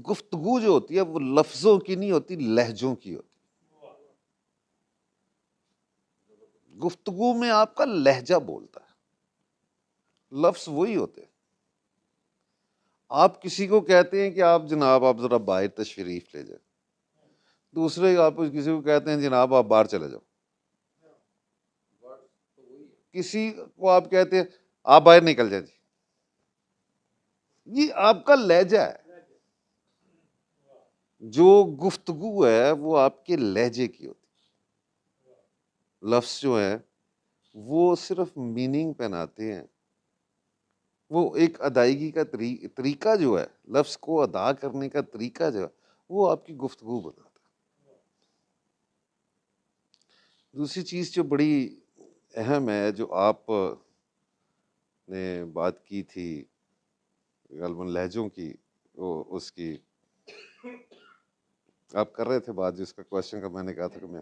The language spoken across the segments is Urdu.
گفتگو جو ہوتی ہے وہ لفظوں کی نہیں ہوتی، لہجوں کی ہوتی. گفتگو میں آپ کا لہجہ بولتا ہے، لفظ وہی ہوتے ہیں. آپ کسی کو کہتے ہیں کہ آپ جناب آپ ذرا باہر تشریف لے جائیں، دوسرے آپ کسی کو کہتے ہیں جناب آپ باہر چلے جاؤ، کسی کو آپ کہتے ہیں آپ باہر نکل جائیں. جی یہ آپ کا لہجہ ہے. جو گفتگو ہے وہ آپ کے لہجے کی ہوتی ہے. لفظ جو ہیں وہ صرف میننگ پہناتے ہیں، وہ ایک ادائیگی کا طریقہ جو ہے، لفظ کو ادا کرنے کا طریقہ جو ہے وہ آپ کی گفتگو بناتا ہے. دوسری چیز جو بڑی اہم ہے جو آپ نے بات کی تھی غالباً لہجوں کی، وہ اس کی آپ کر رہے تھے بات جس کا کوشچن کا میں نے کہا تھا کہ میں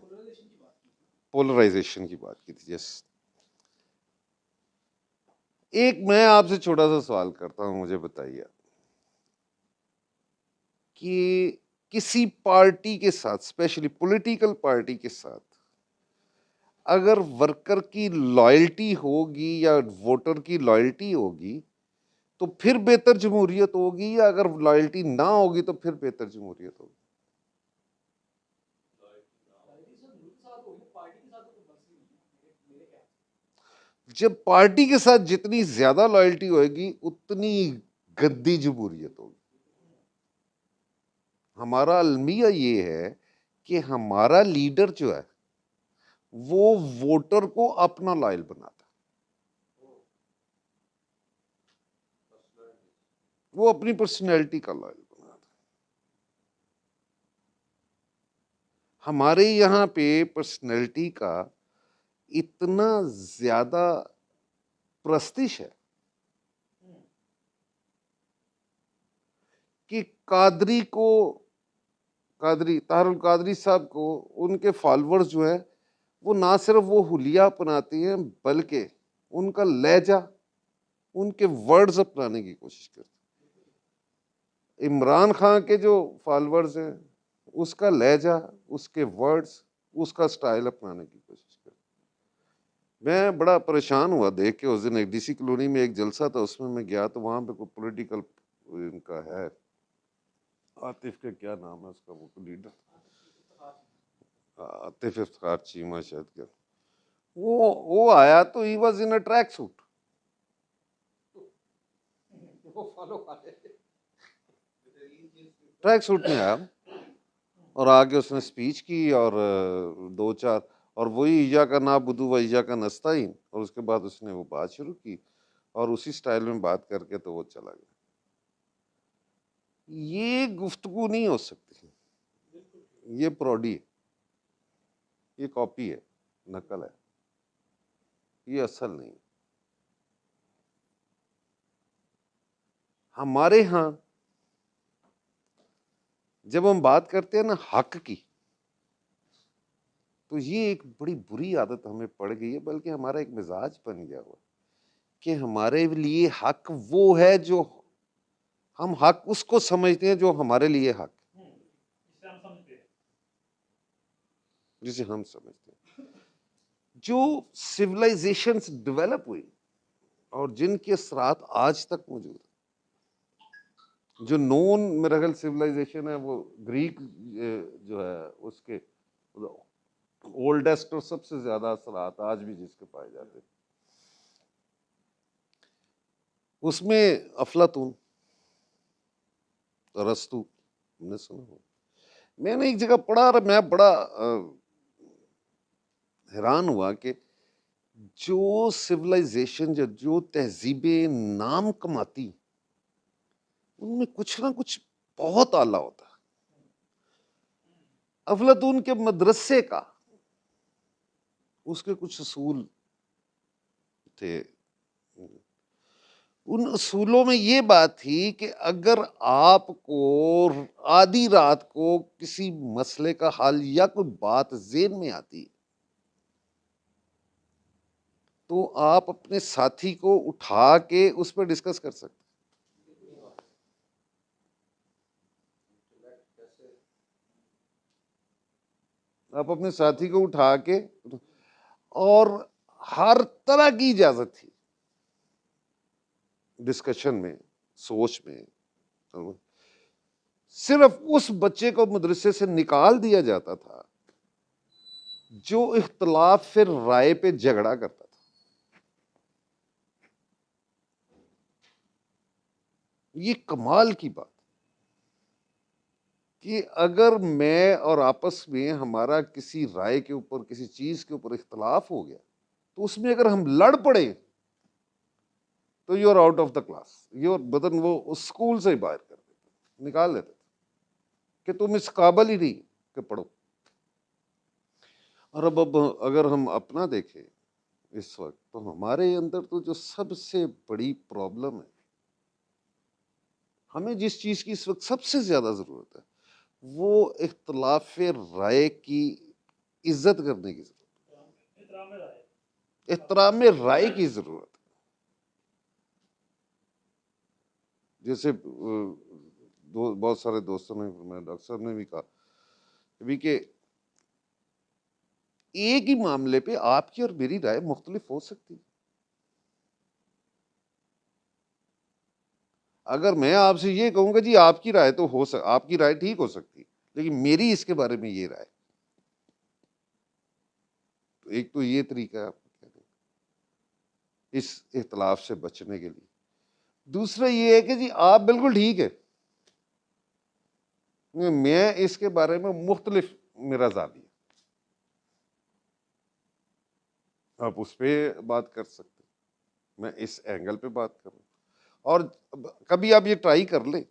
پولرائزیشن کی بات کی تھی. یس، ایک میں آپ سے چھوٹا سا سوال کرتا ہوں، مجھے بتائیے کہ کسی پارٹی کے ساتھ، اسپیشلی پولیٹیکل پارٹی کے ساتھ، اگر ورکر کی لائلٹی ہوگی یا ووٹر کی لائلٹی ہوگی تو پھر بہتر جمہوریت ہوگی، یا اگر لائلٹی نہ ہوگی تو پھر بہتر جمہوریت ہوگی؟ جب پارٹی کے ساتھ جتنی زیادہ لائلٹی ہوئے گی اتنی گندی جمہوریت ہوگی. ہمارا المیہ یہ ہے کہ ہمارا لیڈر جو ہے وہ ووٹر کو اپنا لائل بناتا ہے، وہ اپنی پرسنالٹی کا لائل بناتا ہے. ہمارے یہاں پہ پرسنالٹی کا اتنا زیادہ پرستش ہے کہ قادری طاہر القادری صاحب کو ان کے فالورز جو ہیں وہ نہ صرف وہ حلیہ اپناتے ہیں بلکہ ان کا لہجہ، ان کے ورڈز اپنانے کی کوشش کرتے ہیں. عمران خان کے جو فالورز ہیں اس کا لہجہ، اس کے ورڈز، اس کا سٹائل اپنانے کی کوشش کرتے ہیں. میں بڑا پریشان ہوا دیکھ کے. اس دن ایک ڈی سی کالونی میں ایک جلسہ تھا، اس میں میں گیا تو وہاں پہ کوئی پولیٹیکل ان کا ہے، عاطف کا کیا نام ہے اس کا، وہ لیڈر عاطف افتخار چیمہ شاید کیا، وہ آیا تو he was in a track suit. Track suit میں آیا اور آگے اس نے سپیچ کی اور دو چار، اور وہی ایجا کا نعبدو و ایجا کا نستعین، اور اس کے بعد اس نے وہ بات شروع کی اور اسی سٹائل میں بات کر کے تو وہ چلا گیا. یہ گفتگو نہیں ہو سکتی، یہ پروڈی ہے، یہ کاپی ہے، نقل ہے، یہ اصل نہیں. ہمارے ہاں جب ہم بات کرتے ہیں نا حق کی، تو یہ ایک بڑی بری عادت ہمیں پڑ گئی ہے، بلکہ ہمارا ایک مزاج بن گیا ہوا کہ ہمارے لیے حق وہ ہے جو ہم حق اس کو سمجھتے ہیں جو ہمارے لیے حق، جسے ہم سمجھتے ہیں. جو سویلائزیشنز ڈیولپ ہوئی اور جن کے اثرات آج تک موجود ہیں، جو نون میرا خیال سویلائزیشن ہے وہ گریک جو ہے اس کے اولڈسٹ اور سب سے زیادہ اثرات آج بھی جس کے پائے جاتے ہیں، اس میں افلاطون، ارسطو ہم نے سنا ہو. میں نے ایک جگہ پڑھا اور میں بڑا حیران ہوا کہ جو سویلائزیشن جو تہذیبیں نام کماتی ان میں کچھ نہ کچھ بہت اعلیٰ ہوتا ہے. افلاطون کے مدرسے کا اس کے کچھ اصول تھے، ان اصولوں میں یہ بات تھی کہ اگر آپ کو آدھی رات کو کسی مسئلے کا حل یا کوئی بات ذہن میں آتی تو آپ اپنے ساتھی کو اٹھا کے اس پہ ڈسکس کر سکتے. آپ اپنے ساتھی کو اٹھا کے، اور ہر طرح کی اجازت تھی ڈسکشن میں، سوچ میں. صرف اس بچے کو مدرسے سے نکال دیا جاتا تھا جو اختلاف پھر رائے پہ جھگڑا کرتا تھا. یہ کمال کی بات کہ اگر میں اور آپس میں ہمارا کسی رائے کے اوپر، کسی چیز کے اوپر اختلاف ہو گیا، تو اس میں اگر ہم لڑ پڑے تو you are out of the class, you بدن وہ اسکول سے ہی باہر کر دیتے، نکال دیتے کہ تم اس قابل ہی نہیں کہ پڑھو. اور اب اگر ہم اپنا دیکھیں اس وقت، تو ہمارے اندر تو جو سب سے بڑی پرابلم ہے، ہمیں جس چیز کی اس وقت سب سے زیادہ ضرورت ہے، وہ اختلاف رائے کی عزت کرنے کی ضرورت ہے، احترام رائے کی ضرورت ہے. جیسے بہت سارے دوستوں نے، میں ڈاکٹر صاحب نے بھی کہا کہ ایک ہی معاملے پہ آپ کی اور میری رائے مختلف ہو سکتی. اگر میں آپ سے یہ کہوں گا جی آپ کی رائے تو آپ کی رائے ٹھیک ہو سکتی، لیکن میری اس کے بارے میں یہ رائے، تو ایک تو یہ طریقہ ہے آپ کو کہنے کا اس اختلاف سے بچنے کے لیے. دوسرا یہ ہے کہ جی آپ بالکل ٹھیک ہے، میں اس کے بارے میں مختلف میرا زاویہ، آپ اس پہ بات کر سکتے، میں اس اینگل پہ بات کروں. اور کبھی آپ یہ ٹرائی کر لیں،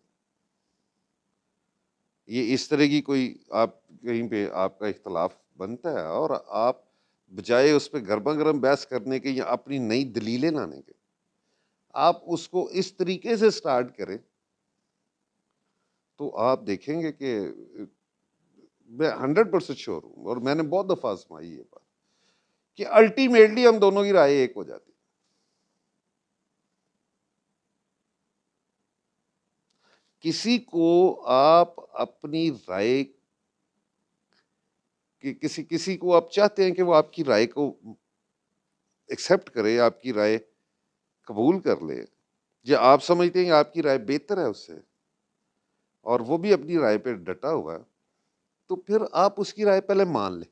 یہ اس طرح کی کوئی آپ کہیں پہ آپ کا اختلاف بنتا ہے، اور آپ بجائے اس پہ گرما گرم بحث کرنے کے یا اپنی نئی دلیلیں لانے کے، آپ اس کو اس طریقے سے سٹارٹ کریں، تو آپ دیکھیں گے کہ میں 100% شیور ہوں، اور میں نے بہت دفعہ آزمائی یہ بات، کہ الٹیمیٹلی ہم دونوں کی رائے ایک ہو جاتی. کسی کو آپ اپنی رائے، کسی کو آپ چاہتے ہیں کہ وہ آپ کی رائے کو ایکسیپٹ کرے، آپ کی رائے قبول کر لے، یا آپ سمجھتے ہیں کہ آپ کی رائے بہتر ہے اس سے، اور وہ بھی اپنی رائے پہ ڈٹا ہوا ہے، تو پھر آپ اس کی رائے پہلے مان لیں.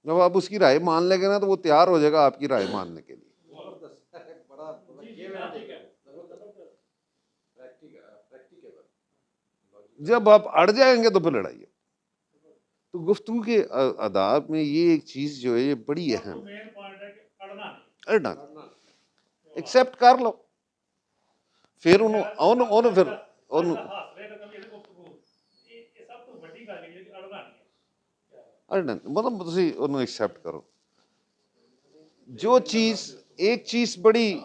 جب آپ اس کی رائے مان لیں گے نا، تو وہ تیار ہو جائے گا آپ کی رائے ماننے کے لیے. جب آپ اڑ جائیں گے تو پھر لڑائی ہے. تو گفتگو کے آداب میں یہ ایک چیز جو ہے یہ بڑی اہم ہے، اڑنا ایکسیپٹ کر لو، پھر مطلب تسی انہوں ایکسیپٹ کرو. جو چیز ایک چیز بڑی،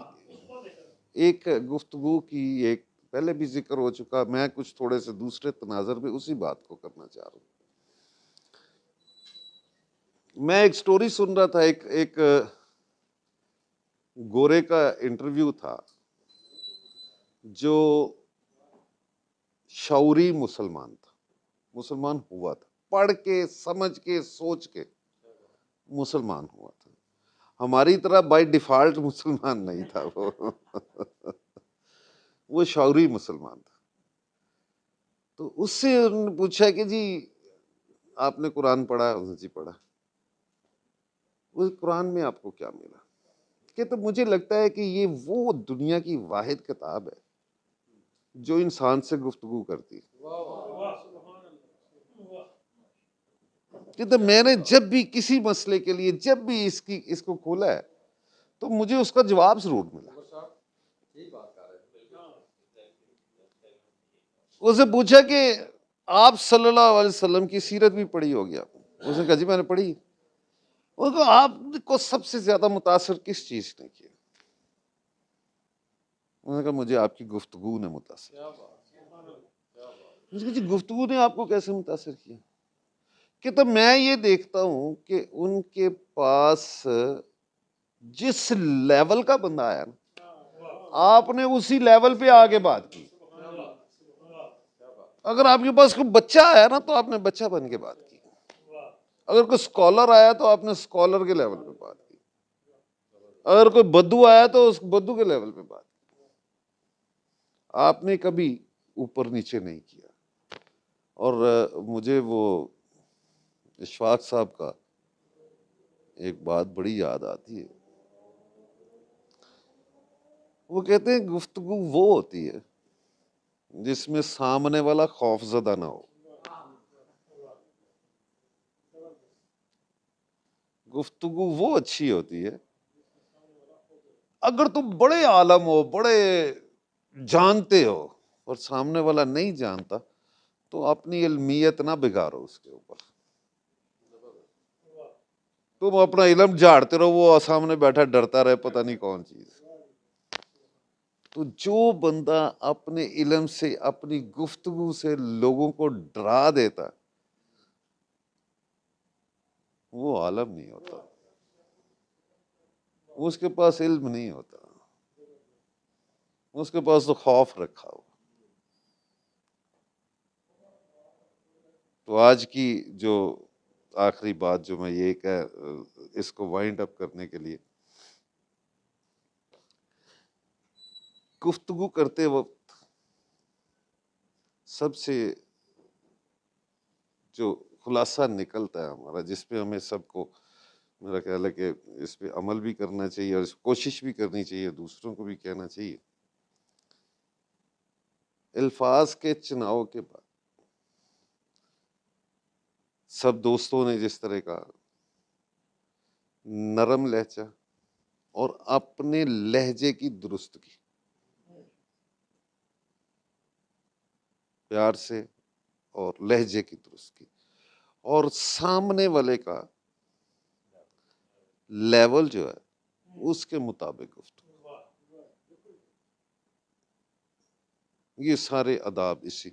ایک گفتگو کی ایک پہلے بھی ذکر ہو چکا، میں کچھ تھوڑے سے دوسرے تناظر پہ اسی بات کو کرنا چاہ رہا ہوں. میں ایک سٹوری سن رہا تھا، ایک گورے کا انٹرویو تھا جو شعوری مسلمان تھا، مسلمان ہوا تھا، پڑھ کے سمجھ کے سوچ کے مسلمان ہوا تھا. ہماری طرح بائی ڈیفالٹ مسلمان نہیں تھا وہ شعوری مسلمان تھا. تو اس سے انہوں نے پوچھا کہ جی آپ نے قرآن پڑھا؟ اس نے جی پڑھا. اس قرآن میں آپ کو کیا ملا؟ کہ تو مجھے لگتا ہے کہ یہ وہ دنیا کی واحد کتاب ہے جو انسان سے گفتگو کرتی ہے. کہ تو میں نے جب بھی کسی مسئلے کے لیے جب بھی اس کو کھولا ہے تو مجھے اس کا جواب ضرور ملا. اسے پوچھا کہ آپ صلی اللہ علیہ وسلم کی سیرت بھی پڑھی ہوگی آپ نے؟ اس نے کہا جی میں نے پڑھی. اس کو آپ کو سب سے زیادہ متاثر کس چیز نے کیا؟ انہوں نے کہا مجھے آپ کی گفتگو نے متاثر کیا. جی گفتگو نے آپ کو کیسے متاثر کیا؟ کہ تو میں یہ دیکھتا ہوں کہ ان کے پاس جس لیول کا بندہ آیا نا، آپ نے اسی لیول پہ آگے بات کی. اگر آپ کے پاس کوئی بچہ آیا نا تو آپ نے بچہ بن کے بات کی، اگر کوئی اسکالر آیا تو آپ نے اسکالر کے لیول پہ بات کی، اگر کوئی بدو آیا تو اس بدو کے لیول پہ بات کی، آپ نے کبھی اوپر نیچے نہیں کیا۔ اور مجھے وہ اشفاق صاحب کا ایک بات بڑی یاد آتی ہے، وہ کہتے ہیں گفتگو وہ ہوتی ہے جس میں سامنے والا خوف زدہ نہ ہو، گفتگو وہ اچھی ہوتی ہے اگر تم بڑے عالم ہو، بڑے جانتے ہو اور سامنے والا نہیں جانتا تو اپنی علمیت نہ بگاڑو اس کے اوپر، تم اپنا علم جھاڑتے رہو، وہ سامنے بیٹھا ڈرتا رہے پتہ نہیں کون چیز۔ تو جو بندہ اپنے علم سے، اپنی گفتگو سے لوگوں کو ڈرا دیتا وہ عالم نہیں ہوتا، اس کے پاس علم نہیں ہوتا، اس کے پاس تو خوف رکھا ہو۔ تو آج کی جو آخری بات جو میں یہ اس کو وائنڈ اپ کرنے کے لیے، گفتگو کرتے وقت سب سے جو خلاصہ نکلتا ہے ہمارا، جس پہ ہمیں سب کو، میرا خیال ہے کہ اس پہ عمل بھی کرنا چاہیے اور اس کوشش بھی کرنی چاہیے، دوسروں کو بھی کہنا چاہیے، الفاظ کے چناؤ کے بعد سب دوستوں نے جس طرح کا نرم لہجہ اور اپنے لہجے کی درستگی، پیار سے اور لہجے کی درستگی، اور سامنے والے کا لیول جو ہے اس کے مطابق گفتگو، یہ سارے آداب اسی